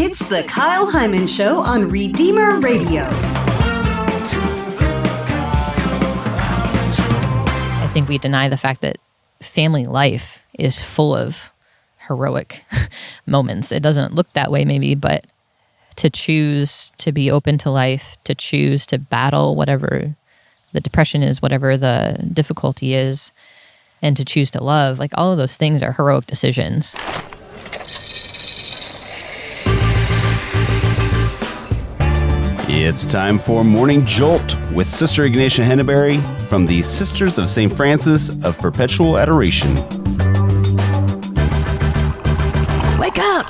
It's the Kyle Hyman Show on Redeemer Radio. I think we deny the fact that family life is full of heroic moments. It doesn't look that way maybe, but to choose to be open to life, to choose to battle whatever the depression is, whatever the difficulty is, and to choose to love, like all of those things are heroic decisions. It's time for Morning Jolt with Sister Ignatia Henneberry from the Sisters of St. Francis of Perpetual Adoration. Wake up!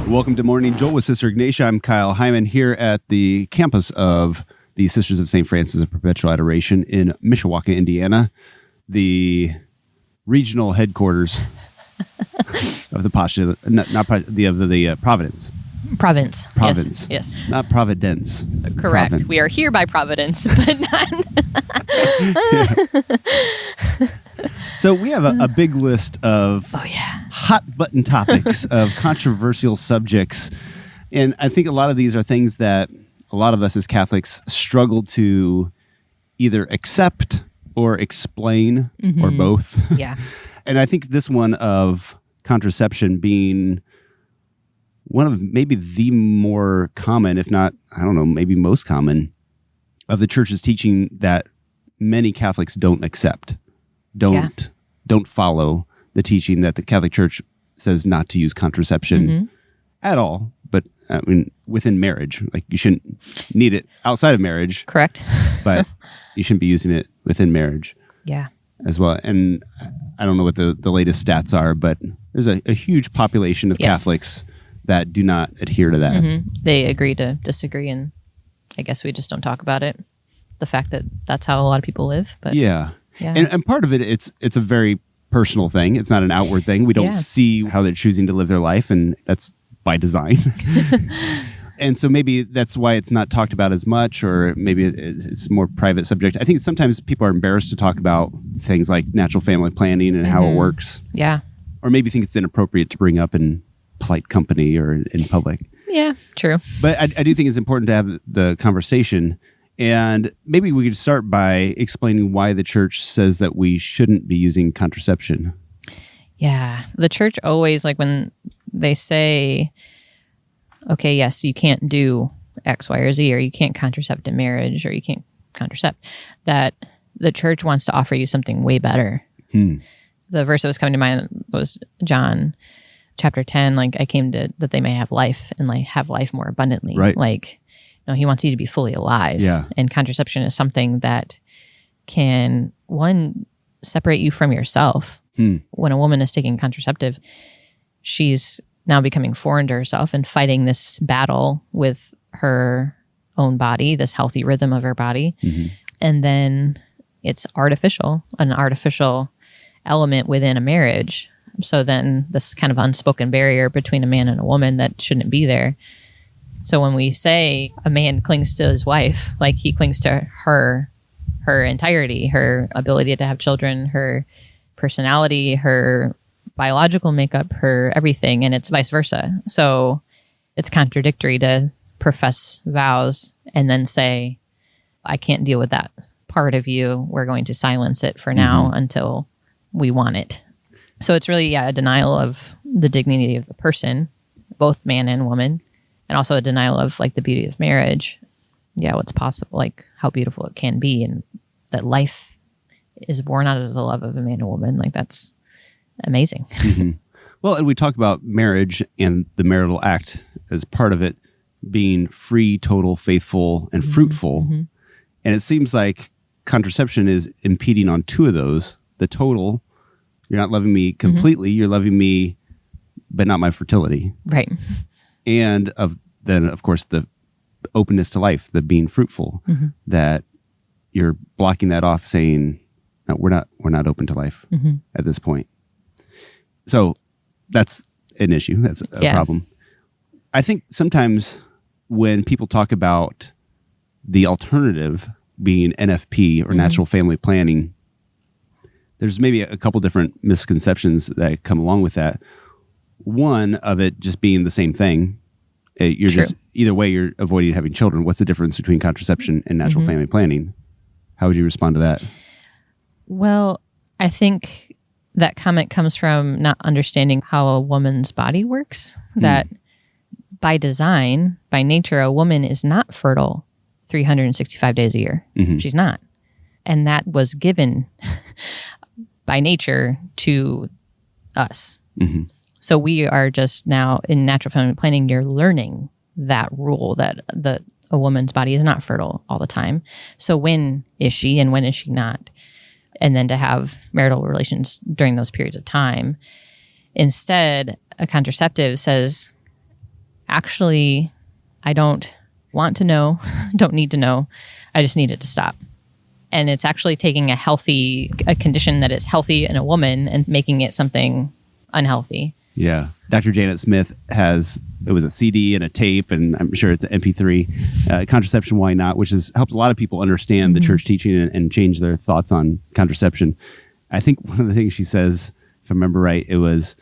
Welcome to Morning Jolt with Sister Ignatia. I'm Kyle Hyman here at the campus of the Sisters of St. Francis of Perpetual Adoration in Mishawaka, Indiana, the regional headquarters of the Providence. Province. Yes. Not Providence. Correct. Province. We are here by Providence, but not. So we have a big list of hot button topics of controversial subjects. And I think a lot of these are things that a lot of us as Catholics struggle to either accept or explain or both. Yeah. And I think this one of contraception being one of maybe the more common, if not, I don't know, maybe most common of the church's teaching that many Catholics don't accept. Don't follow the teaching that the Catholic Church says not to use contraception at all. But I mean, within marriage, like you shouldn't need it outside of marriage. Correct. But you shouldn't be using it within marriage. Yeah. As well. And I don't know what the latest stats are, but there's a huge population of Catholics that do not adhere to that. They agree to disagree, and I guess we just don't talk about it. The fact that that's how a lot of people live. But Yeah. And part of it, it's a very personal thing. It's not an outward thing. We don't see how they're choosing to live their life, and that's by design. And so maybe that's why it's not talked about as much, or maybe it's a more private subject. I think sometimes people are embarrassed to talk about things like natural family planning and how it works. Yeah. Or maybe think it's inappropriate to bring up in polite company or in public. Yeah, true. But I do think it's important to have the conversation. And maybe we could start by explaining why the church says that we shouldn't be using contraception. Yeah. The church always, like when they say, okay, yes, you can't do X, Y, or Z, or you can't contracept in marriage, or you can't contracept, that the church wants to offer you something way better. The verse that was coming to mind was John chapter 10, like I came to that they may have life and like have life more abundantly. Right. Like, you know, he wants you to be fully alive. Yeah. And contraception is something that can, one, separate you from yourself. When a woman is taking contraceptive, she's now becoming foreign to herself and fighting this battle with her own body, this healthy rhythm of her body. And then it's an artificial element within a marriage. So then this kind of unspoken barrier between a man and a woman that shouldn't be there. So when we say a man clings to his wife, like he clings to her entirety, her ability to have children, her personality, her biological makeup, her everything, and it's vice versa. So it's contradictory to profess vows and then say, I can't deal with that part of you. We're going to silence it for now until we want it. So it's really, a denial of the dignity of the person, both man and woman, and also a denial of like the beauty of marriage. Yeah, what's possible, like how beautiful it can be, and that life is born out of the love of a man and woman. Like that's amazing. Well, and we talk about marriage and the marital act as part of it being free, total, faithful, and fruitful. And it seems like contraception is impeding on two of those. The total, you're not loving me completely, you're loving me, but not my fertility. Right. And then, of course, the openness to life, the being fruitful, that you're blocking that off, saying, no, we're not open to life at this point. So that's an issue. That's a problem. I think sometimes when people talk about the alternative being NFP or natural family planning, there's maybe a couple different misconceptions that come along with that. One of it just being the same thing, You're True. just, either way, you're avoiding having children. What's the difference between contraception and natural family planning? How would you respond to that? Well, I think that comment comes from not understanding how a woman's body works. That by design, by nature, a woman is not fertile 365 days a year. She's not. And that was given by nature to us. So we are just now in natural family planning, you're learning that rule that a woman's body is not fertile all the time. So when is she and when is she not? And then to have marital relations during those periods of time. Instead, a contraceptive says, actually, I don't want to know, don't need to know. I just need it to stop. And it's actually taking a condition that is healthy in a woman and making it something unhealthy. Yeah. Dr. Janet Smith it was a CD and a tape, and I'm sure it's an MP3, Contraception, Why Not, which has helped a lot of people understand the church teaching and change their thoughts on contraception. I think one of the things she says, if I remember right, it was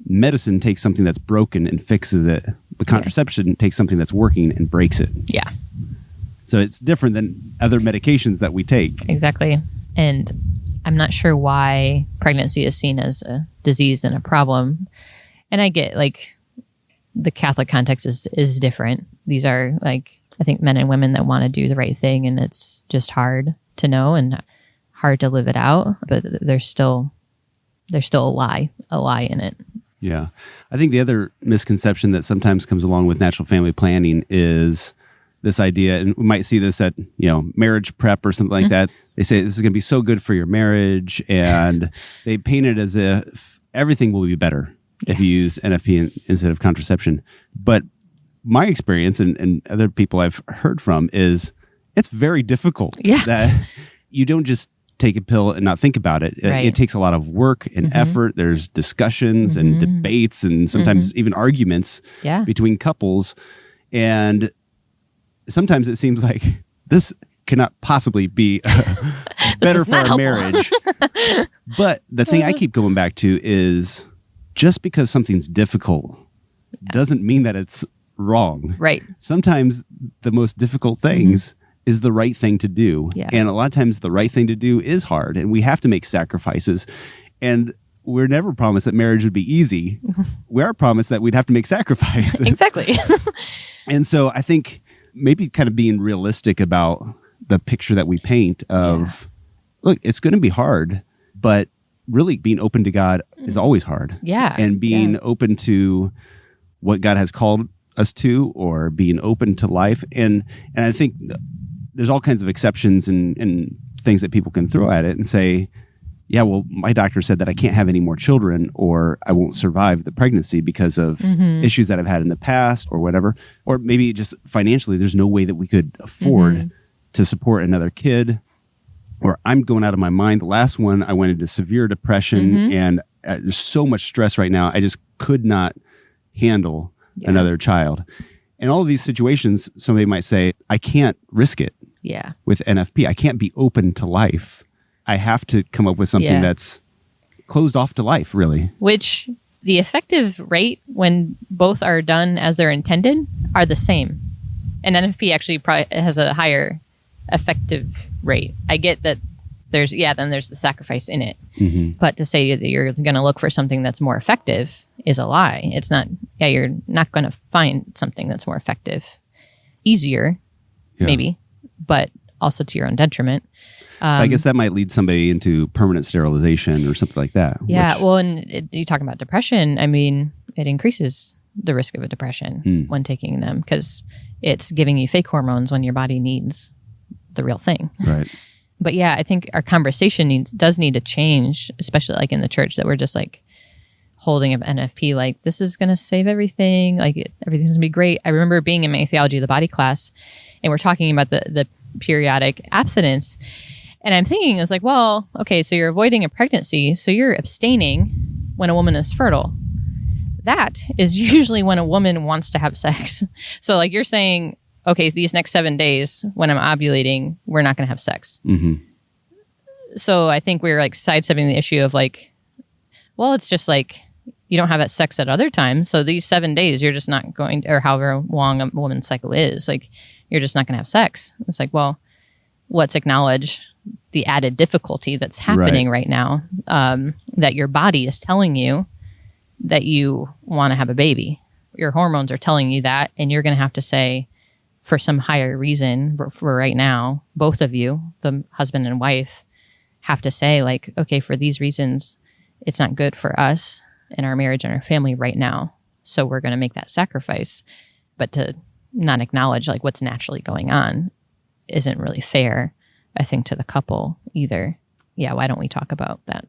medicine takes something that's broken and fixes it, but contraception takes something that's working and breaks it. Yeah. So it's different than other medications that we take. Exactly. And I'm not sure why pregnancy is seen as a disease and a problem. And I get the Catholic context is different. These are I think men and women that want to do the right thing, and it's just hard to know and hard to live it out. But there's still a lie in it. Yeah. I think the other misconception that sometimes comes along with natural family planning is this idea, and we might see this at, marriage prep or something like that. They say this is going to be so good for your marriage, and they paint it as if everything will be better if you use NFP instead of contraception. But my experience and other people I've heard from is it's very difficult. Yeah. That you don't just take a pill and not think about it. Right. It takes a lot of work and effort. There's discussions and debates and sometimes even arguments between couples. And sometimes it seems like this cannot possibly be better for our marriage. But the thing I keep going back to is just because something's difficult doesn't mean that it's wrong. Right. Sometimes the most difficult things is the right thing to do. Yeah. And a lot of times the right thing to do is hard, and we have to make sacrifices. And we're never promised that marriage would be easy. We are promised that we'd have to make sacrifices. Exactly. And so I think maybe kind of being realistic about the picture that we paint of, look, it's going to be hard, but really being open to God is always hard. Yeah. And being open to what God has called us to, or being open to life. And I think there's all kinds of exceptions and things that people can throw at it and say, yeah, well, my doctor said that I can't have any more children, or I won't survive the pregnancy because of issues that I've had in the past or whatever. Or maybe just financially, there's no way that we could afford to support another kid. Or I'm going out of my mind. The last one, I went into severe depression and there's so much stress right now. I just could not handle another child. In all of these situations, somebody might say, I can't risk it with NFP. I can't be open to life. I have to come up with something that's closed off to life, really. Which the effective rate when both are done as they're intended are the same. And NFP actually probably has a higher effective rate. I get that there's the sacrifice in it. But to say that you're going to look for something that's more effective is a lie. It's not, you're not going to find something that's more effective. Easier, maybe, but also to your own detriment. I guess that might lead somebody into permanent sterilization or something like that. Yeah, well, and you talk about depression, I mean, it increases the risk of a depression when taking them, because it's giving you fake hormones when your body needs the real thing. Right. But yeah, I think our conversation does need to change, especially in the church, that we're just holding up NFP this is going to save everything, everything's going to be great. I remember being in my theology of the body class, and we're talking about the periodic abstinence, and I'm thinking, it's well, okay, so you're avoiding a pregnancy, so you're abstaining when a woman is fertile. That is usually when a woman wants to have sex. So you're saying, okay, these next 7 days when I'm ovulating, we're not going to have sex. So I think we're sidestepping the issue of well, it's just you don't have sex at other times. So these 7 days, you're just not going to, or however long a woman's cycle is, like, you're just not going to have sex. It's like, well, let's acknowledge the added difficulty that's happening right now, that your body is telling you that you want to have a baby. Your hormones are telling you that, and you're going to have to say, for some higher reason, for right now, both of you, the husband and wife, have to say, like, okay, for these reasons, it's not good for us and our marriage and our family right now. So we're going to make that sacrifice. But to not acknowledge like what's naturally going on isn't really fair, I think, to the couple either. Yeah, why don't we talk about that?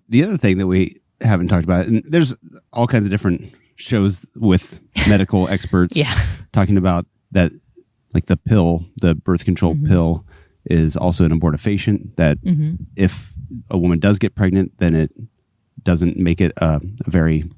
The other thing that we haven't talked about, and there's all kinds of different shows with medical experts talking about that, like the pill, the birth control pill is also an abortifacient, that if a woman does get pregnant, then it doesn't make it a very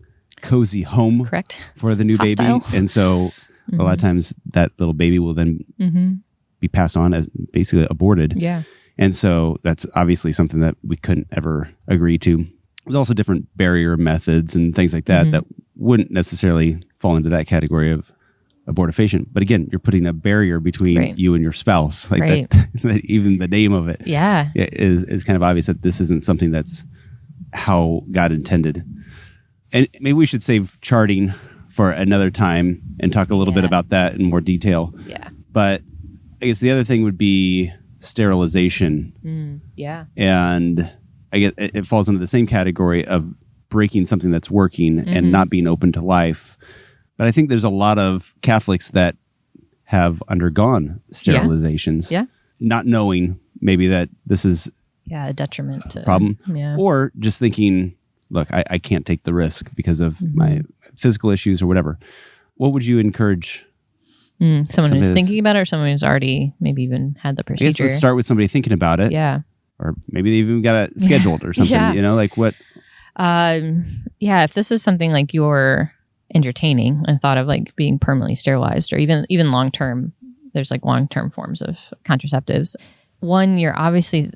cozy home for the new baby. And so a lot of times that little baby will then be passed on as basically aborted. Yeah. And so that's obviously something that we couldn't ever agree to. There's also different barrier methods and things like that that wouldn't necessarily fall into that category of abortifacient. But again, you're putting a barrier between you and your spouse. Like that even the name of it is kind of obvious that this isn't something that's how God intended. And maybe we should save charting for another time and talk a little bit about that in more detail. Yeah. But I guess the other thing would be sterilization. And I guess it falls into the same category of breaking something that's working and not being open to life. But I think there's a lot of Catholics that have undergone sterilizations, not knowing maybe that this is a detriment to problem, or just thinking, look, I can't take the risk because of my physical issues or whatever. What would you encourage? Someone who's thinking about it, or someone who's already maybe even had the procedure? I guess let's start with somebody thinking about it. Yeah. Or maybe they even got it scheduled or something, you know, like what? If this is something like you're entertaining and thought of like being permanently sterilized, or even long-term, there's like long-term forms of contraceptives. One, you're obviously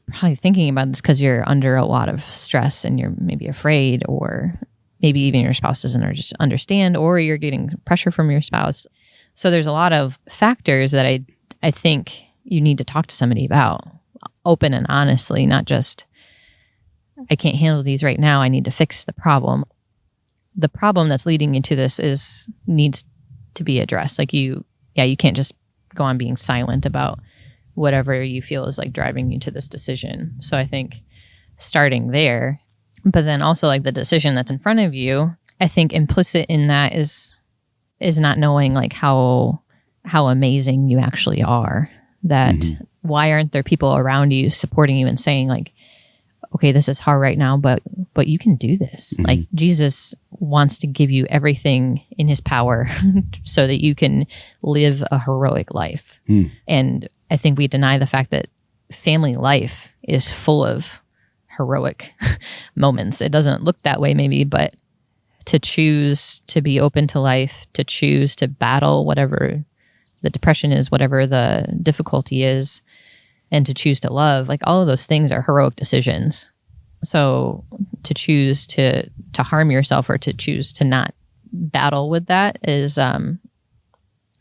probably thinking about this because you're under a lot of stress and you're maybe afraid, or maybe even your spouse doesn't understand, or you're getting pressure from your spouse. So there's a lot of factors that I think you need to talk to somebody about, open and honestly, not just, I can't handle these right now, I need to fix the problem. The problem that's leading you to this needs to be addressed. Like you can't just go on being silent about whatever you feel is like driving you to this decision. So I think starting there, but then also like the decision that's in front of you, I think implicit in that is not knowing like how amazing you actually are. That why aren't there people around you supporting you and saying like, okay, this is hard right now, but you can do this. Like Jesus wants to give you everything in his power so that you can live a heroic life. And I think we deny the fact that family life is full of heroic moments. It doesn't look that way maybe, but to choose to be open to life, to choose to battle whatever the depression is, whatever the difficulty is, and to choose to love, like all of those things are heroic decisions. So to choose to harm yourself or to choose to not battle with that is a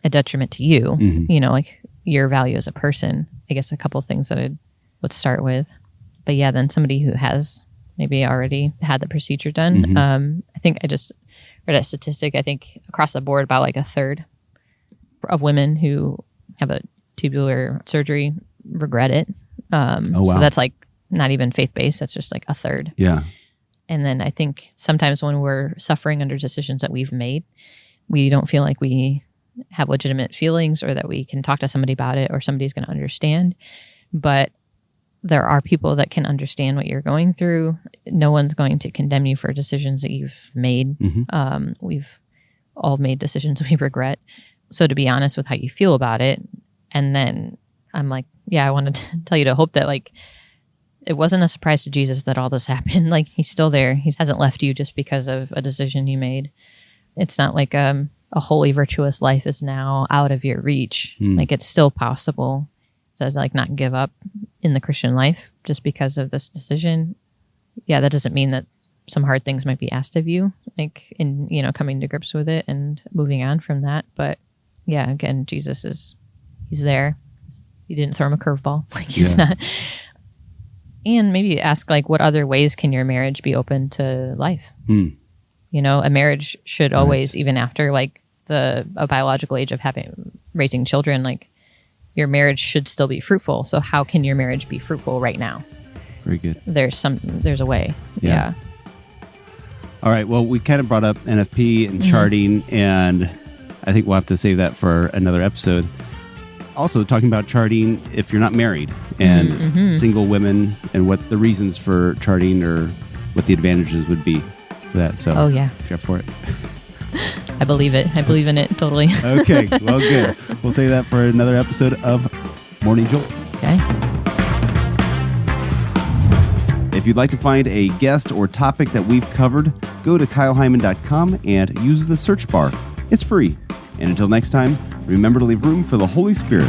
detriment to you, you know, like your value as a person. I guess a couple of things that I would start with. But yeah, then somebody who has maybe already had the procedure done. I think I just read a statistic, I think across the board about like a third of women who have a tubular surgery regret it. So that's like not even faith-based. That's just like a third. Yeah. And then I think sometimes when we're suffering under decisions that we've made, we don't feel like we have legitimate feelings or that we can talk to somebody about it or somebody's going to understand. But there are people that can understand what you're going through. No one's going to condemn you for decisions that you've made. We've all made decisions we regret. So to be honest with how you feel about it. And then I'm like, I wanted to tell you to hope that like, it wasn't a surprise to Jesus that all this happened. Like he's still there. He hasn't left you just because of a decision you made. It's not like a holy, virtuous life is now out of your reach. Like it's still possible to like not give up in the Christian life just because of this decision. Yeah, that doesn't mean that some hard things might be asked of you, like in, coming to grips with it and moving on from that. But yeah, again, he's there. You didn't throw him a curveball. Like he's not. And maybe ask, like, what other ways can your marriage be open to life? A marriage should always, even after like a biological age of raising children, like your marriage should still be fruitful. So how can your marriage be fruitful right now? Very good. There's a way. Yeah. All right. Well, we kind of brought up NFP and charting, and I think we'll have to save that for another episode. Also talking about charting if you're not married, and single women, and what the reasons for charting or what the advantages would be for that. So check for it. I believe it. I believe in it totally. Okay. Well, good. We'll save that for another episode of Morning Jolt. Okay. If you'd like to find a guest or topic that we've covered, go to kylehyman.com and use the search bar. It's free. And until next time, remember to leave room for the Holy Spirit.